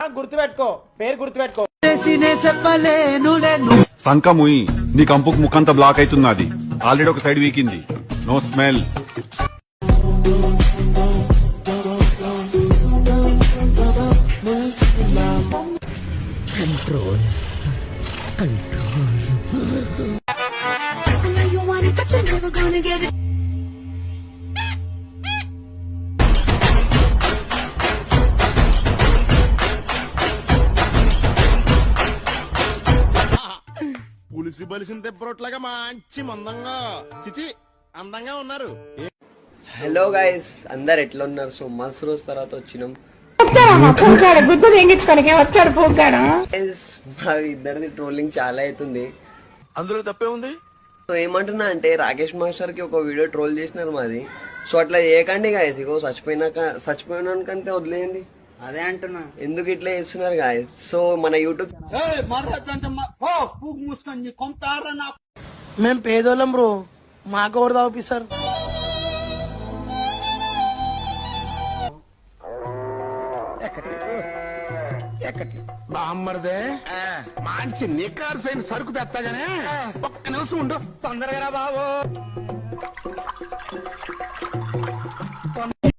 గుర్తుపెట్టుకో, పేరు గుర్తుపెట్టుకో. సంకముయి నీ కంపుకు ముఖంతా బ్లాక్ అవుతున్నది. ఆల్రెడీ ఒక సైడ్ వీకింది. No smell. కంట్రోల్ పులిసి బలిసిన తెప్పరొట్లాగా మంచి మందంగా చిచి అందంగా ఉన్నారు. హలో గైస్, అందరు ఎట్లా ఉన్నారు? సో మస్తు రోజు తర్వాత వచ్చినాం. మా ఇద్దరిది ట్రోలింగ్ చాలా అవుతుంది. అందులో తప్పే ఉంది. సో ఏమంటున్నా అంటే, రాకేష్ మాస్టర్ కి ఒక వీడియో ట్రోల్ చేసినారు మాది. సో అట్లా చేయకండి గాయస్. ఇగో చచ్చిపోయినాకంతే వదిలేయండి. అదే అంటున్నా, ఎందుకు ఇట్లా చేస్తున్నారు గాయస్? సో మన యూట్యూబ్ మేము పేదోళ్ళం బ్రో, మాకు ఎవరు తాపిస్తారు? బామ్మర్దే మంచి నికార్సైన సరుకు తెస్తాగానే ఒక్క నిమిషం ఉండు, తొందరగా రా బాబు.